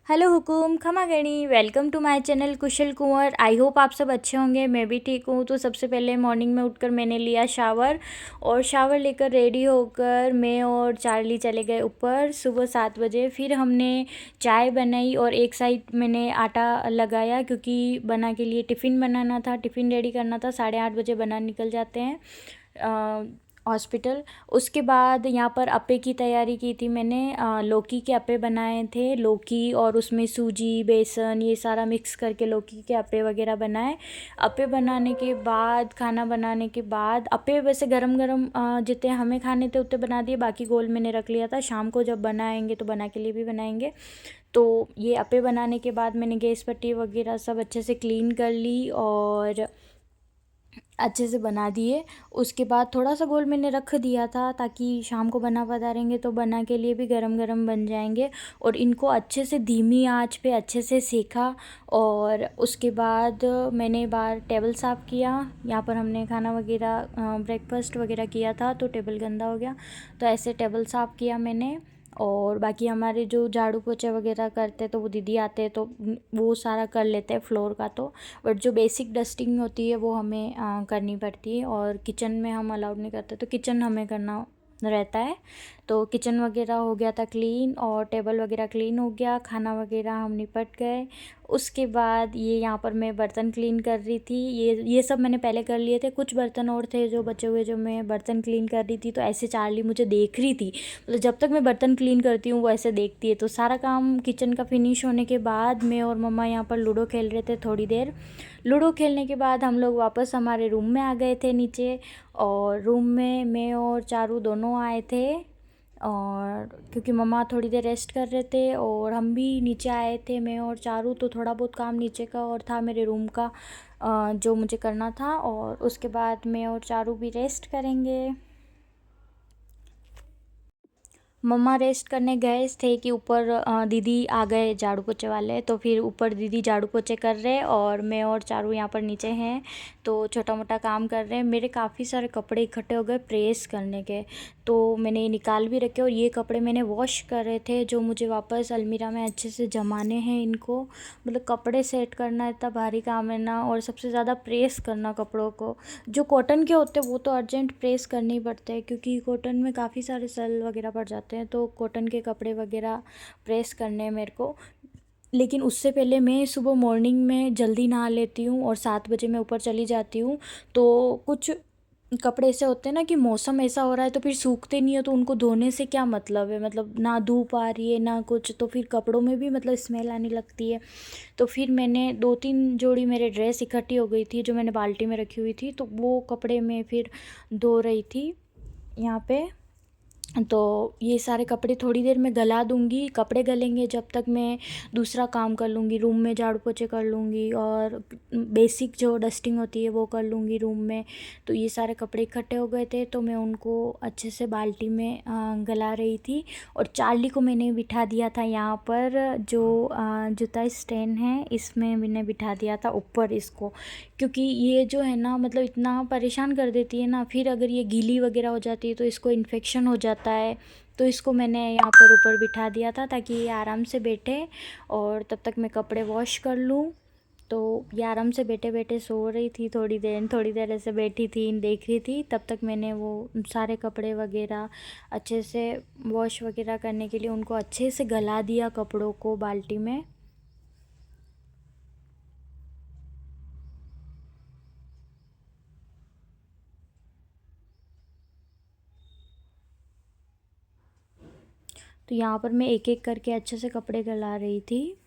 Hello हुकुम खमा गणी, welcome to my channel Kushal Kunwar. I hope आप सब अच्छे होंगे। मैं भी ठीक हूँ। तो सबसे पहले मॉर्निंग में उठकर मैंने लिया शावर और शावर लेकर रेडी होकर मैं और चार्ली चले गए ऊपर सुबह 7 बजे। फिर हमने चाय बनाई और एक साइड मैंने आटा लगाया क्योंकि बना के लिए टिफ़िन बनाना था, टिफ़िन रेडी करना था। 8:30 बजे बना निकल जाते हैं हॉस्पिटल। उसके बाद यहाँ पर अप्पे की तैयारी की थी मैंने। लौकी के अप्पे बनाए थे, लौकी और उसमें सूजी बेसन ये सारा मिक्स करके लौकी के अप्पे वगैरह बनाए। अप्पे बनाने के बाद, खाना बनाने के बाद, अप्पे वैसे गरम गरम जितने हमें खाने थे उतने बना दिए, बाकी गोल मैंने रख लिया था। शाम को जब बनाएंगे तो बना के लिए भी बनाएंगे। तो ये अप्पे बनाने के बाद मैंने गैस पट्टी वगैरह सब अच्छे से क्लीन कर ली और अच्छे से बना दिए। उसके बाद थोड़ा सा गोल मैंने रख दिया था ताकि शाम को बना पधारेंगे तो बना के लिए भी गरम गरम बन जाएंगे। और इनको अच्छे से धीमी आंच पे अच्छे से सेका। और उसके बाद मैंने बाहर टेबल साफ़ किया। यहाँ पर हमने खाना वगैरह ब्रेकफास्ट वगैरह किया था तो टेबल गंदा हो गया, तो ऐसे टेबल साफ़ किया मैंने। और बाकी हमारे जो झाड़ू पोछे वगैरह करते तो वो दीदी आते हैं तो वो सारा कर लेते हैं फ्लोर का। तो बट जो बेसिक डस्टिंग होती है वो हमें करनी पड़ती है। और किचन में हम अलाउड नहीं करते तो किचन हमें करना रहता है। तो किचन वगैरह हो गया था क्लीन और टेबल वगैरह क्लीन हो गया, खाना वगैरह हम निपट गए। उसके बाद ये यहाँ पर मैं बर्तन क्लीन कर रही थी। ये सब मैंने पहले कर लिए थे। कुछ बर्तन और थे जो बचे हुए, जो मैं बर्तन क्लीन कर रही थी। तो ऐसे चार्ली मुझे देख रही थी, मतलब जब तक मैं बर्तन क्लीन करती हूँ वो ऐसे देखती है। तो सारा काम किचन का फिनिश होने के बाद मैं और मम्मा यहाँ पर लूडो खेल रहे थे थोड़ी देर। लूडो खेलने के बाद हम लोग वापस हमारे रूम में आ गए थे नीचे। और रूम में मैं और चारू दोनों आए थे, और क्योंकि मम्मा थोड़ी देर रेस्ट कर रहे थे और हम भी नीचे आए थे, मैं और चारू। तो थोड़ा बहुत काम नीचे का और था मेरे रूम का जो मुझे करना था। और उसके बाद मैं और चारू भी रेस्ट करेंगे। मम्मा रेस्ट करने गए थे कि ऊपर दीदी आ गए झाड़ू पोछे वाले, तो फिर ऊपर दीदी झाड़ू पोछे कर रहे और मैं और चारू यहाँ पर नीचे हैं तो छोटा मोटा काम कर रहे हैं। मेरे काफ़ी सारे कपड़े इकट्ठे हो गए प्रेस करने के, तो मैंने निकाल भी रखे। और ये कपड़े मैंने वॉश करे थे जो मुझे वापस अलमीरा में अच्छे से जमाने हैं इनको। मतलब कपड़े सेट करना इतना भारी काम है ना, और सबसे ज़्यादा प्रेस करना कपड़ों को। जो कॉटन के होते हैं वो तो अर्जेंट प्रेस करने ही पड़ते हैं क्योंकि कॉटन में काफ़ी सारे सेल वगैरह पड़ जाते हैं, तो कॉटन के कपड़े वगैरह प्रेस करने हैं मेरे को। लेकिन उससे पहले मैं सुबह मॉर्निंग में जल्दी नहा लेती हूँ और 7 बजे मैं ऊपर चली जाती हूँ। तो कुछ कपड़े ऐसे होते हैं ना कि मौसम ऐसा हो रहा है तो फिर सूखते नहीं है, तो उनको धोने से क्या मतलब है, मतलब ना धूप आ रही है ना कुछ, तो फिर कपड़ों में भी मतलब स्मेल आने लगती है। तो फिर मैंने 2-3 जोड़ी मेरे ड्रेस इकट्ठी हो गई थी जो मैंने बाल्टी में रखी हुई थी, तो वो कपड़े मैं फिर धो रही थी यहाँ पे। तो ये सारे कपड़े थोड़ी देर में गला दूंगी। कपड़े गलेंगे जब तक मैं दूसरा काम कर लूँगी, रूम में झाड़ू पोछे कर लूँगी और बेसिक जो डस्टिंग होती है वो कर लूँगी रूम में। तो ये सारे कपड़े इकट्ठे हो गए थे तो मैं उनको अच्छे से बाल्टी में गला रही थी। और चार्ली को मैंने बिठा दिया था यहाँ पर, जो जूता स्टैंड है इसमें मैंने बिठा दिया था ऊपर इसको, क्योंकि ये जो है ना मतलब इतना परेशान कर देती है ना। फिर अगर ये गीली वगैरह हो जाती है तो इसको इन्फेक्शन हो जाता है। तो इसको मैंने यहाँ पर ऊपर बिठा दिया था ताकि ये आराम से बैठे और तब तक मैं कपड़े वॉश कर लूँ। तो ये आराम से बैठे बैठे सो रही थी, थोड़ी देर ऐसे बैठी थी देख रही थी। तब तक मैंने वो सारे कपड़े वगैरह अच्छे से वॉश वगैरह करने के लिए उनको अच्छे से गला दिया कपड़ों को बाल्टी में। तो यहाँ पर मैं एक एक करके अच्छे से कपड़े गला रही थी।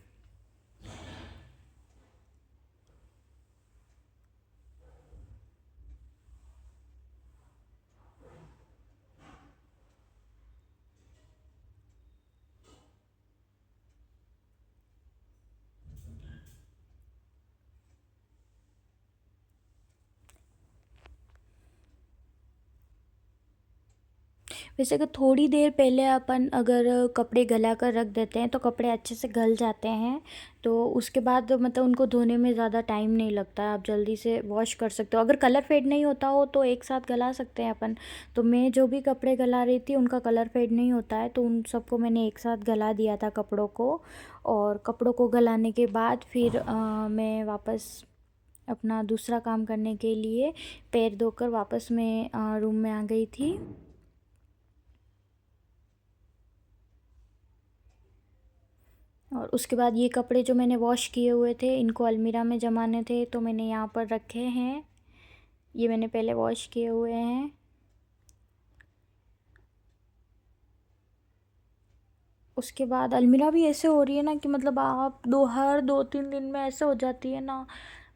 वैसे अगर थोड़ी देर पहले अपन अगर कपड़े गला कर रख देते हैं तो कपड़े अच्छे से गल जाते हैं। तो उसके बाद मतलब उनको धोने में ज़्यादा टाइम नहीं लगता है, आप जल्दी से वॉश कर सकते हो। अगर कलर फेड नहीं होता हो तो एक साथ गला सकते हैं अपन। तो मैं जो भी कपड़े गला रही थी उनका कलर फेड नहीं होता है, तो उन सबको मैंने एक साथ गला दिया था कपड़ों को। और कपड़ों को गलाने के बाद फिर मैं वापस अपना दूसरा काम करने के लिए पैर धोकर वापस मैं रूम में आ गई थी। और उसके बाद ये कपड़े जो मैंने वॉश किए हुए थे इनको अलमीरा में जमाने थे, तो मैंने यहाँ पर रखे हैं। ये मैंने पहले वॉश किए हुए हैं। उसके बाद अलमीरा भी ऐसे हो रही है ना कि मतलब आप हर 2-3 दिन में ऐसे हो जाती है ना,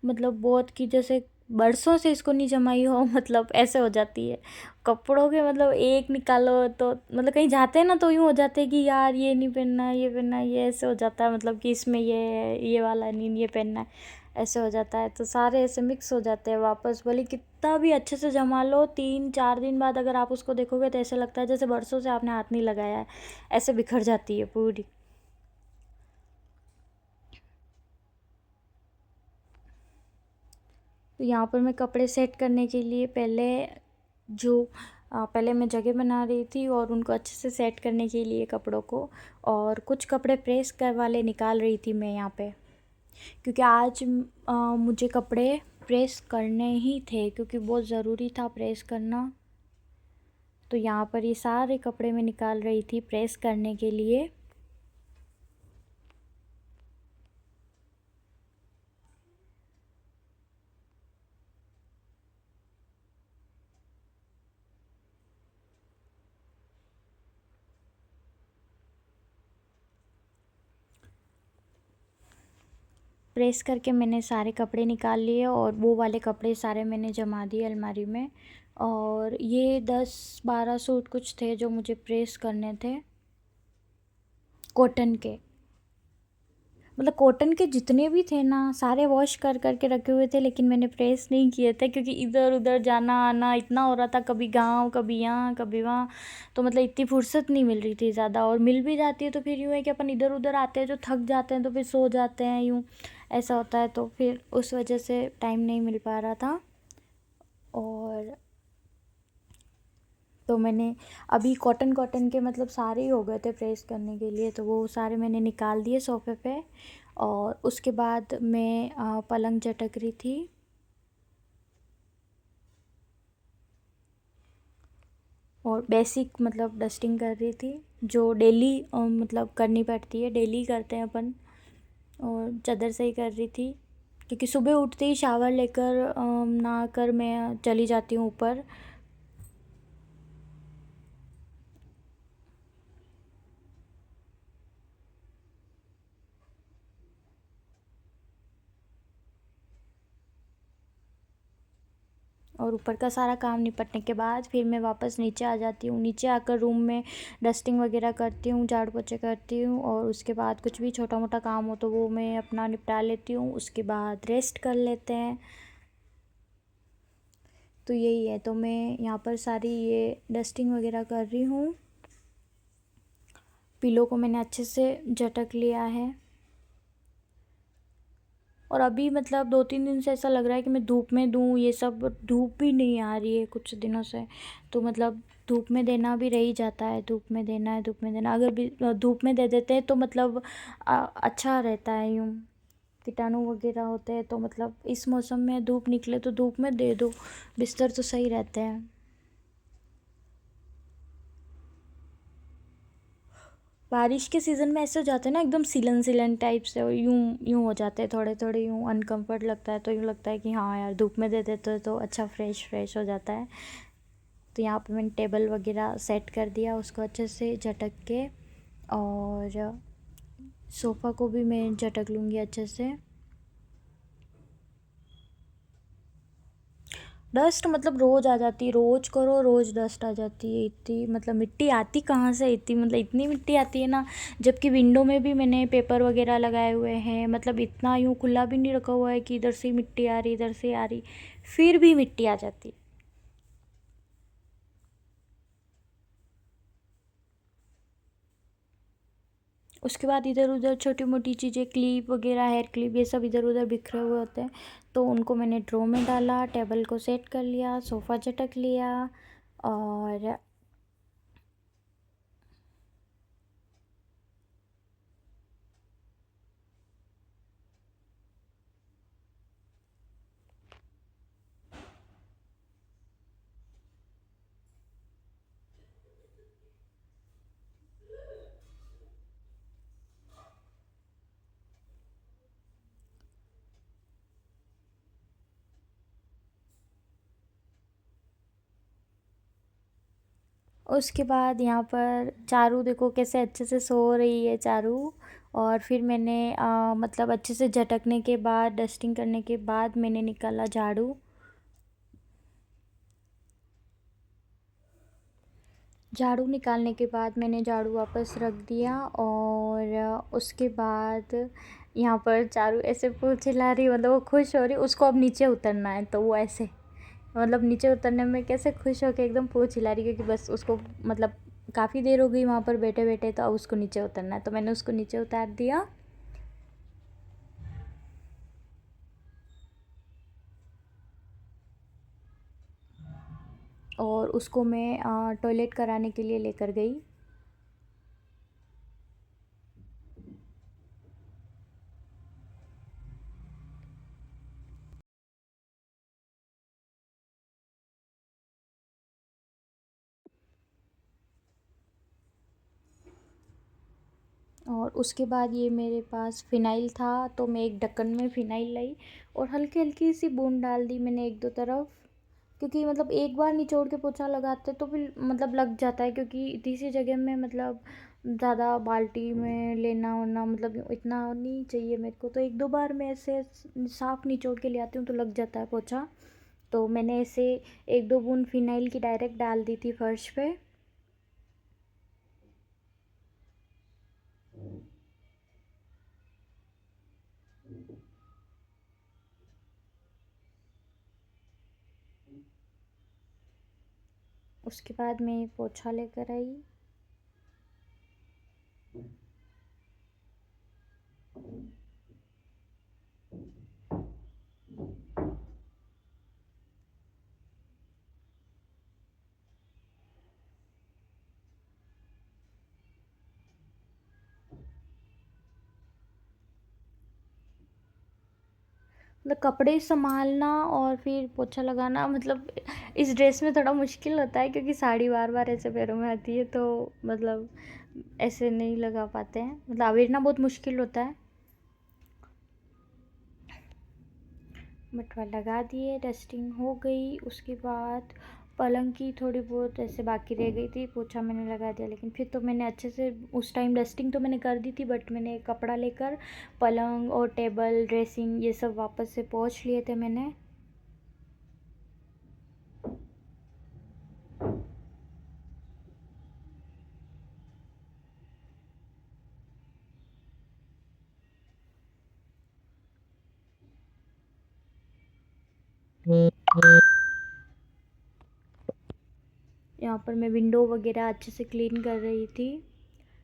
मतलब बहुत कि जैसे बरसों से इसको नहीं जमाई हो मतलब ऐसे हो जाती है। कपड़ों के मतलब एक निकालो तो मतलब कहीं जाते हैं ना तो यूँ हो जाते हैं कि यार ये नहीं पहनना है, ये पहनना है, ये ऐसे हो जाता है मतलब कि इसमें ये है, ये वाला नहीं, ये पहनना है, ऐसे हो जाता है। तो सारे ऐसे मिक्स हो जाते हैं वापस, भले कितना भी अच्छे से जमा लो 3-4 दिन बाद अगर आप उसको देखोगे तो ऐसा लगता है जैसे बरसों से आपने हाथ नहीं लगाया है, ऐसे बिखर जाती है पूरी। तो यहाँ पर मैं कपड़े सेट करने के लिए पहले मैं जगह बना रही थी और उनको अच्छे से सेट करने के लिए कपड़ों को, और कुछ कपड़े प्रेस कर वाले निकाल रही थी मैं यहाँ पे, क्योंकि आज मुझे कपड़े प्रेस करने ही थे क्योंकि बहुत ज़रूरी था प्रेस करना। तो यहाँ पर ये सारे कपड़े मैं निकाल रही थी प्रेस करने के लिए। प्रेस करके मैंने सारे कपड़े निकाल लिए और वो वाले कपड़े सारे मैंने जमा दिए अलमारी में। और ये 10-12 सूट कुछ थे जो मुझे प्रेस करने थे, कॉटन के। मतलब कॉटन के जितने भी थे ना सारे वॉश कर कर के रखे हुए थे, लेकिन मैंने प्रेस नहीं किए थे क्योंकि इधर उधर जाना आना इतना हो रहा था, कभी गांव कभी यहाँ कभी वहाँ। तो मतलब इतनी फुर्सत नहीं मिल रही थी ज़्यादा, और मिल भी जाती है तो फिर यूँ है कि अपन इधर उधर आते हैं तो थक जाते हैं तो फिर सो जाते हैं, यूँ ऐसा होता है। तो फिर उस वजह से टाइम नहीं मिल पा रहा था। और तो मैंने अभी कॉटन कॉटन के मतलब सारे ही हो गए थे प्रेस करने के लिए, तो वो सारे मैंने निकाल दिए सोफ़े पे। और उसके बाद मैं पलंग झटक रही थी। और बेसिक मतलब डस्टिंग कर रही थी जो डेली मतलब करनी पड़ती है, डेली करते हैं अपन। और चादर से ही कर रही थी क्योंकि सुबह उठते ही शावर लेकर नहा कर मैं चली जाती हूँ ऊपर। और ऊपर का सारा काम निपटने के बाद फिर मैं वापस नीचे आ जाती हूँ। नीचे आकर रूम में डस्टिंग वगैरह करती हूँ, झाड़ू पोछे करती हूँ, और उसके बाद कुछ भी छोटा मोटा काम हो तो वो मैं अपना निपटा लेती हूँ। उसके बाद रेस्ट कर लेते हैं। तो यही है, तो मैं यहाँ पर सारी ये डस्टिंग वगैरह कर रही हूँ। पिलो को मैंने अच्छे से झटक लिया है। और अभी मतलब 2-3 दिन से ऐसा लग रहा है कि मैं धूप में दूँ ये सब, धूप भी नहीं आ रही है कुछ दिनों से। तो मतलब धूप में देना भी रह ही जाता है, धूप में देना है, धूप में देना। अगर भी धूप में दे देते हैं तो मतलब अच्छा रहता है, यूँ कीटाणु वगैरह होते हैं तो मतलब इस मौसम में धूप निकले तो धूप में दे दो, बिस्तर तो सही रहते हैं। बारिश के सीज़न में ऐसे हो जाते हैं ना एकदम सिलन सिलन टाइप से, और यूँ यूँ हो जाते हैं थोड़े थोड़े, यूँ अनकम्फर्ट लगता है। तो यूँ लगता है कि हाँ यार धूप में दे देते तो अच्छा फ्रेश फ्रेश हो जाता है। तो यहाँ पे मैंने टेबल वगैरह सेट कर दिया उसको अच्छे से झटक के, और सोफ़ा को भी मैं झटक लूँगी अच्छे से। डस्ट मतलब रोज़ आ जाती है, रोज़ करो रोज़ डस्ट आ जाती है इतनी, मतलब मिट्टी आती कहाँ से इतनी, मतलब इतनी मिट्टी आती है ना। जबकि विंडो में भी मैंने पेपर वगैरह लगाए हुए हैं, मतलब इतना यूँ खुला भी नहीं रखा हुआ है कि इधर से मिट्टी आ रही इधर से आ रही, फिर भी मिट्टी आ जाती है। उसके बाद इधर उधर छोटी मोटी चीज़ें, क्लिप वगैरह, हेयर क्लिप, ये सब इधर उधर बिखरे हुए होते हैं, तो उनको मैंने ड्रॉ में डाला, टेबल को सेट कर लिया, सोफ़ा झटक लिया। और उसके बाद यहाँ पर चारू देखो कैसे अच्छे से सो रही है चारू। और फिर मैंने मतलब अच्छे से झटकने के बाद, डस्टिंग करने के बाद मैंने निकाला झाड़ू। झाड़ू निकालने के बाद मैंने झाड़ू वापस रख दिया। और उसके बाद यहाँ पर चारू ऐसे पूँछ हिला रही, मतलब वो खुश हो रही, उसको अब नीचे उतरना है, तो वो ऐसे मतलब नीचे उतरने में कैसे खुश होके एकदम पूँछ हिला रही, क्योंकि बस उसको मतलब काफ़ी देर हो गई वहाँ पर बैठे बैठे, तो अब उसको नीचे उतरना है, तो मैंने उसको नीचे उतार दिया। और उसको मैं टॉयलेट कराने के लिए लेकर गई। और उसके बाद ये मेरे पास फ़िनाइल था, तो मैं एक ढक्कन में फ़िनाइल लाई और हल्की हल्की सी बूंद डाल दी मैंने एक दो तरफ, क्योंकि मतलब एक बार निचोड़ के पोछा लगाते तो फिर मतलब लग जाता है, क्योंकि तीसरी जगह में मतलब ज़्यादा बाल्टी में लेना होना मतलब इतना नहीं चाहिए मेरे को, तो एक दो बार मैं ऐसे साफ़ निचोड़ के ले आती हूँ तो लग जाता है पोछा। तो मैंने ऐसे एक दो बूंद फ़िनाइल की डायरेक्ट डाल दी थी फर्श पे। उसके बाद मैं पोछा लेकर आई। मतलब कपड़े संभालना और फिर पोछा लगाना, मतलब इस ड्रेस में थोड़ा मुश्किल होता है, क्योंकि साड़ी बार बार ऐसे पैरों में आती है, तो मतलब ऐसे नहीं लगा पाते हैं, मतलब अवेरना बहुत मुश्किल होता है। बटवा लगा दिए, डस्टिंग हो गई। उसके बाद पलंग की थोड़ी बहुत ऐसे बाकी रह गई थी, पोछा मैंने लगा दिया, लेकिन फिर तो मैंने अच्छे से उस टाइम डस्टिंग तो मैंने कर दी थी, बट मैंने कपड़ा लेकर पलंग और टेबल, ड्रेसिंग, ये सब वापस से पोंछ लिए थे मैंने। यहाँ पर मैं विंडो वगैरह अच्छे से क्लीन कर रही थी,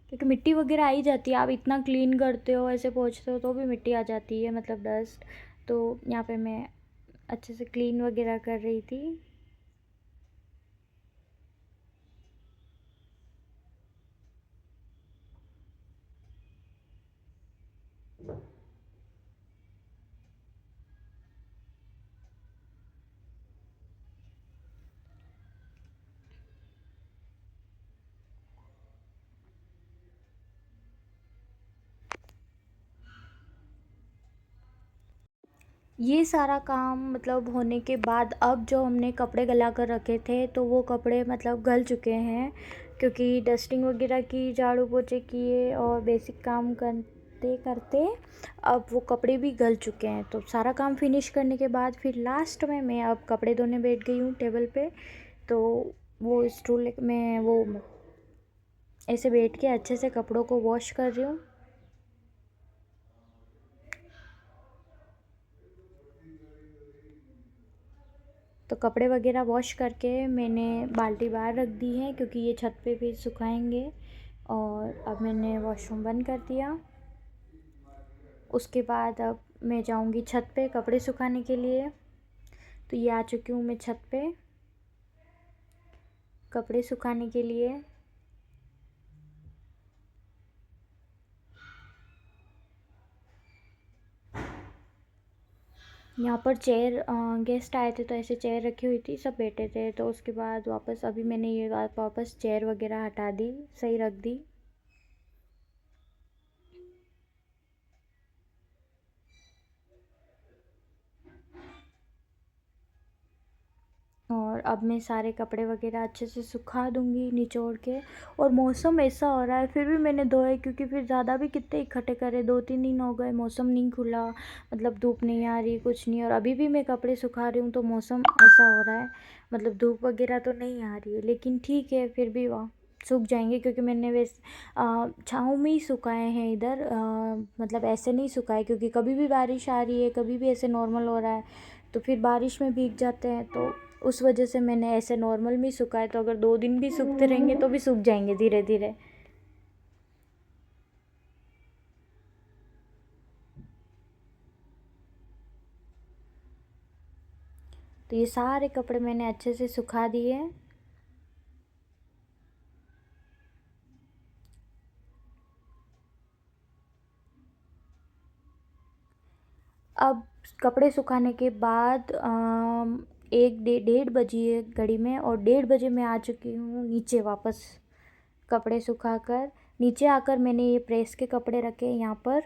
क्योंकि मिट्टी वगैरह आ ही जाती है, आप इतना क्लीन करते हो, ऐसे पोंछते हो, तो भी मिट्टी आ जाती है, मतलब डस्ट। तो यहाँ पे मैं अच्छे से क्लीन वगैरह कर रही थी। ये सारा काम मतलब होने के बाद अब जो हमने कपड़े गला कर रखे थे, तो वो कपड़े मतलब गल चुके हैं, क्योंकि डस्टिंग वगैरह की, झाड़ू पोछे किए और बेसिक काम करते करते अब वो कपड़े भी गल चुके हैं। तो सारा काम फिनिश करने के बाद फिर लास्ट में मैं अब कपड़े धोने बैठ गई हूँ टेबल पे। तो वो स्टूल में वो ऐसे बैठ के अच्छे से कपड़ों को वॉश कर रही हूँ। तो कपड़े वगैरह वॉश करके मैंने बाल्टी बाहर रख दी है, क्योंकि ये छत पे भी सुखाएंगे। और अब मैंने वॉशरूम बंद कर दिया। उसके बाद अब मैं जाऊंगी छत पे कपड़े सुखाने के लिए। तो ये आ चुकी हूँ मैं छत पे कपड़े सुखाने के लिए। यहाँ पर चेयर गेस्ट आए थे तो ऐसे चेयर रखी हुई थी, सब बैठे थे। तो उसके बाद वापस अभी मैंने ये वापस चेयर वगैरह हटा दी, सही रख दी। और अब मैं सारे कपड़े वगैरह अच्छे से सुखा दूंगी निचोड़ के। और मौसम ऐसा हो रहा है, फिर भी मैंने धोए क्योंकि फिर ज़्यादा भी कितने इकट्ठे करे, 2-3 दिन हो गए मौसम नहीं खुला, मतलब धूप नहीं आ रही कुछ नहीं। और अभी भी मैं कपड़े सुखा रही हूँ तो मौसम ऐसा हो रहा है, मतलब धूप वगैरह तो नहीं आ रही है, लेकिन ठीक है फिर भी वह सूख जाएंगे क्योंकि मैंने छाँव में ही सुखाए हैं इधर। मतलब ऐसे नहीं सुखाए क्योंकि कभी भी बारिश आ रही है, कभी भी ऐसे नॉर्मल हो रहा है, तो फिर बारिश में भीग जाते हैं। तो उस वजह से मैंने ऐसे नॉर्मल में सुखाए। तो अगर 2 दिन भी सूखते रहेंगे तो भी सूख जाएंगे धीरे धीरे। तो ये सारे कपड़े मैंने अच्छे से सुखा दिए। अब कपड़े सुखाने के बाद 1 डेढ़ बजी है घड़ी में, और 1:30 बजे मैं आ चुकी हूँ नीचे वापस कपड़े सुखाकर। नीचे आकर मैंने ये प्रेस के कपड़े रखे यहाँ पर।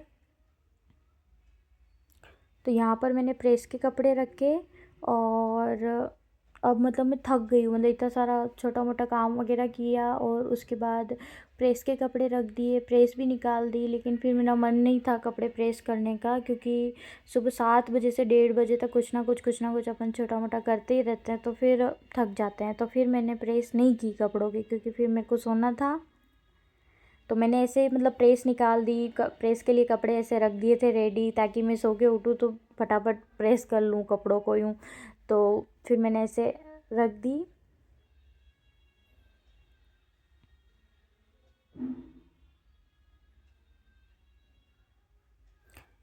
तो यहाँ पर मैंने प्रेस के कपड़े रखे। और अब मतलब मैं थक गई हूँ, मतलब इतना सारा छोटा मोटा काम वगैरह किया और उसके बाद प्रेस के कपड़े रख दिए, प्रेस भी निकाल दी। लेकिन फिर मेरा मन नहीं था कपड़े प्रेस करने का, क्योंकि सुबह 7 बजे से 1:30 बजे तक कुछ ना कुछ अपन छोटा मोटा करते ही रहते हैं, तो फिर थक जाते हैं। तो फिर मैंने प्रेस नहीं की कपड़ों की, क्योंकि फिर मेरे को सोना था। तो मैंने ऐसे मतलब प्रेस निकाल दी, प्रेस के लिए कपड़े ऐसे रख दिए थे रेडी, ताकि मैं सो के उठूँ तो फटाफट प्रेस कर लूँ कपड़ों को यूँ। तो फिर मैंने ऐसे रख दी।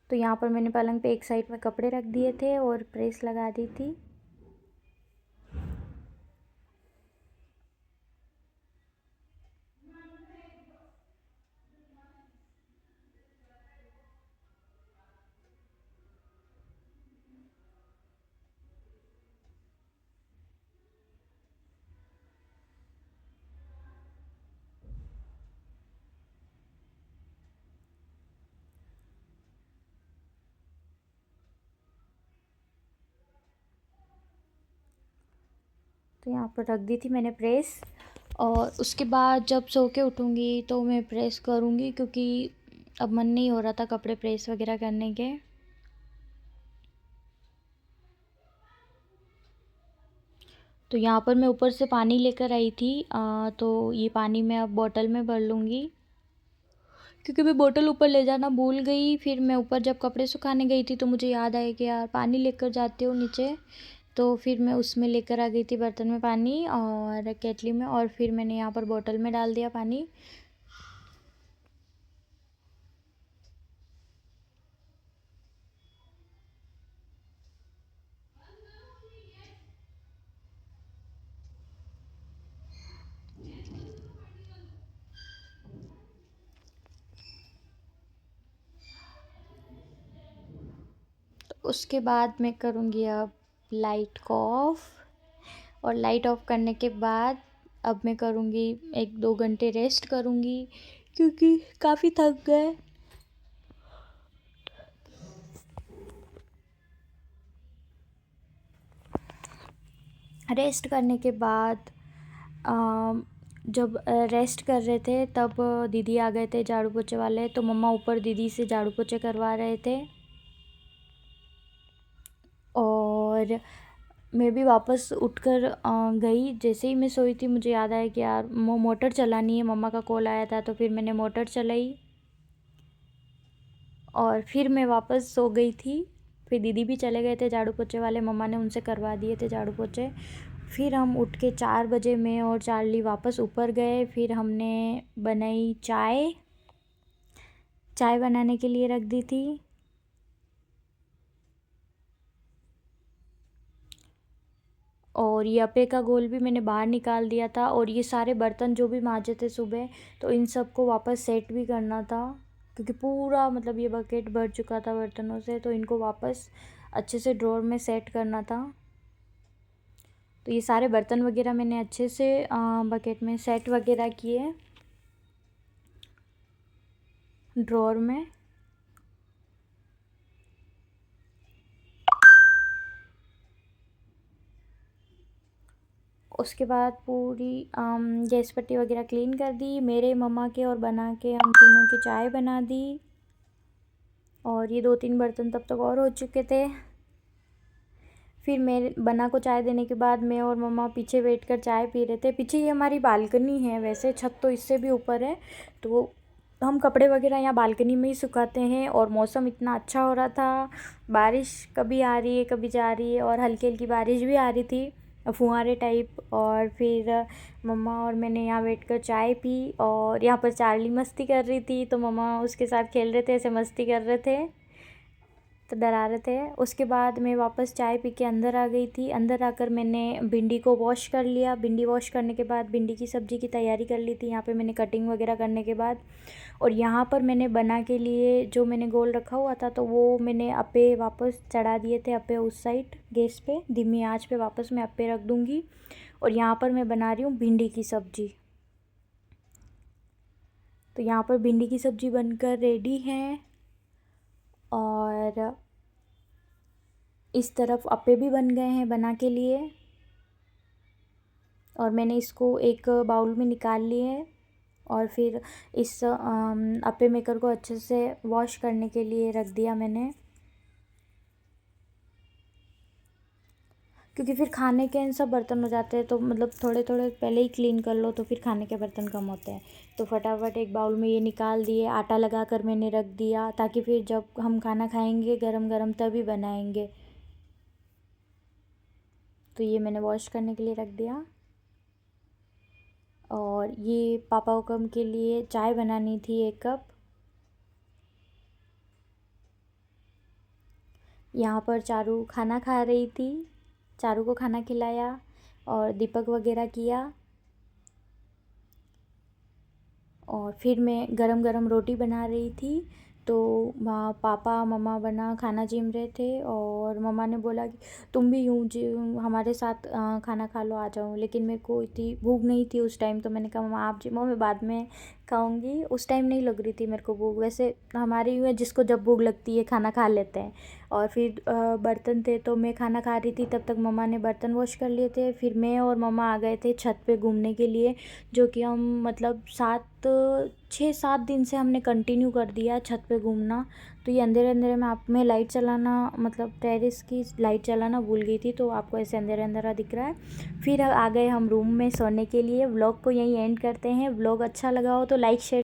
तो यहाँ पर मैंने पलंग पे एक साइड में कपड़े रख दिए थे और प्रेस लगा दी थी। तो यहाँ पर रख दी थी मैंने प्रेस। और उसके बाद जब सो के उठूँगी तो मैं प्रेस करूँगी, क्योंकि अब मन नहीं हो रहा था कपड़े प्रेस वगैरह करने के। तो यहाँ पर मैं ऊपर से पानी लेकर आई थी, तो ये पानी मैं अब बॉटल में भर लूँगी, क्योंकि मैं बोतल ऊपर ले जाना भूल गई। फिर मैं ऊपर जब कपड़े सुखाने गई थी तो मुझे याद आया कि यार पानी लेकर जाते हो नीचे। तो फिर मैं उसमें लेकर आ गई थी बर्तन में पानी और केतली में, और फिर मैंने यहाँ पर बोतल में डाल दिया पानी। तो उसके बाद मैं करूँगी अब लाइट को ऑफ़। और लाइट ऑफ़ करने के बाद अब मैं करूँगी 1-2 घंटे रेस्ट करूँगी, क्योंकि काफ़ी थक गए। रेस्ट करने के बाद जब रेस्ट कर रहे थे तब दीदी आ गए थे झाड़ू पोछे वाले। तो मम्मा ऊपर दीदी से झाड़ू पोछे करवा रहे थे। और मैं भी वापस उठकर गई। जैसे ही मैं सोई थी मुझे याद आया कि यार मोटर चलानी है, मम्मा का कॉल आया था। तो फिर मैंने मोटर चलाई और फिर मैं वापस सो गई थी। फिर दीदी भी चले गए थे झाड़ू पोछे वाले, मम्मा ने उनसे करवा दिए थे झाड़ू पोछे। फिर हम उठ के 4 बजे मैं और चार्ली वापस ऊपर गए। फिर हमने बनाई चाय बनाने के लिए रख दी थी। और ये अप्पे का घोल भी मैंने बाहर निकाल दिया था। और ये सारे बर्तन जो भी मांजे थे सुबह, तो इन सब को वापस सेट भी करना था, क्योंकि पूरा मतलब ये बकेट भर चुका था बर्तनों से। तो इनको वापस अच्छे से ड्रॉर में सेट करना था। तो ये सारे बर्तन वगैरह मैंने अच्छे से बकेट में सेट वगैरह किए ड्रॉर में। उसके बाद पूरी गैस पट्टी वगैरह क्लीन कर दी मेरे मम्मा के, और बना के हम तीनों की चाय बना दी। और ये 2-3 बर्तन तब तक और हो चुके थे। फिर मेरे बना को चाय देने के बाद मैं और मम्मा पीछे बैठ कर चाय पी रहे थे। पीछे ये हमारी बालकनी है, वैसे छत तो इससे भी ऊपर है, तो हम कपड़े वगैरह यहाँ बालकनी में ही सुखाते हैं। और मौसम इतना अच्छा हो रहा था, बारिश कभी आ रही है कभी जा रही है, और हल्की हल्की बारिश भी आ रही थी, फुहारे टाइप। और फिर मम्मा और मैंने यहाँ बैठकर चाय पी। और यहाँ पर चार्ली मस्ती कर रही थी, तो मम्मा उसके साथ खेल रहे थे, ऐसे मस्ती कर रहे थे, तो डरा रहे थे। उसके बाद मैं वापस चाय पी के अंदर आ गई थी। अंदर आकर मैंने भिंडी को वॉश कर लिया। भिंडी वॉश करने के बाद भिंडी की सब्ज़ी की तैयारी कर ली थी यहाँ पे मैंने, कटिंग वगैरह करने के बाद। और यहाँ पर मैंने बना के लिए जो मैंने गोल रखा हुआ था, तो वो मैंने अप्पे वापस चढ़ा दिए थे। अप्पे उस साइड गैस पे धीमी आंच पे वापस मैं अप्पे रख दूँगी। और यहाँ पर मैं बना रही हूँ भिंडी की सब्ज़ी। तो यहाँ पर भिंडी की सब्ज़ी बनकर रेडी है। और इस तरफ अप्पे भी बन गए हैं बना के लिए। और मैंने इसको एक बाउल में निकाल लिए है। और फिर इस अप्पे मेकर को अच्छे से वॉश करने के लिए रख दिया मैंने, क्योंकि फिर खाने के इन सब बर्तन हो जाते हैं, तो मतलब थोड़े थोड़े पहले ही क्लीन कर लो, तो फिर खाने के बर्तन कम होते हैं। तो फटाफट एक बाउल में ये निकाल दिए, आटा लगा कर मैंने रख दिया, ताकि फिर जब हम खाना खाएंगे गरम गरम तभी बनाएंगे। तो ये मैंने वॉश करने के लिए रख दिया। और ये पापा हुक्म के लिए चाय बनानी थी 1 कप। यहाँ पर चारू खाना खा रही थी, चारू को खाना खिलाया और दीपक वगैरह किया। और फिर मैं गरम गरम रोटी बना रही थी, तो वहाँ पापा मम्मा बना खाना जिम रहे थे। और मम्मा ने बोला कि तुम भी यूँ हमारे साथ खाना खा लो, आ जाओ। लेकिन मेरे को इतनी भूख नहीं थी उस टाइम, तो मैंने कहा मम्मा आप जिमो, मैं बाद में खाऊंगी। उस टाइम नहीं लग रही थी मेरे को भूख, वैसे हमारे यूँ है जिसको जब भूख लगती है खाना खा लेते हैं। और फिर बर्तन थे, तो मैं खाना खा रही थी, तब तक मम्मा ने बर्तन वॉश कर लिए थे। फिर मैं और मम्मा आ गए थे छत पे घूमने के लिए, जो कि हम मतलब 6-7 दिन से हमने कंटिन्यू कर दिया छत पे घूमना। तो ये अंधेरे अंधेरे में मैं लाइट चलाना, मतलब टेरेस की लाइट चलाना भूल गई थी, तो आपको ऐसे अंधेरा अंधेरा दिख रहा है। फिर आ गए हम रूम में सोने के लिए। व्लॉग को यहीं एंड करते हैं। व्लॉग अच्छा लगा हो तो लाइक शेयर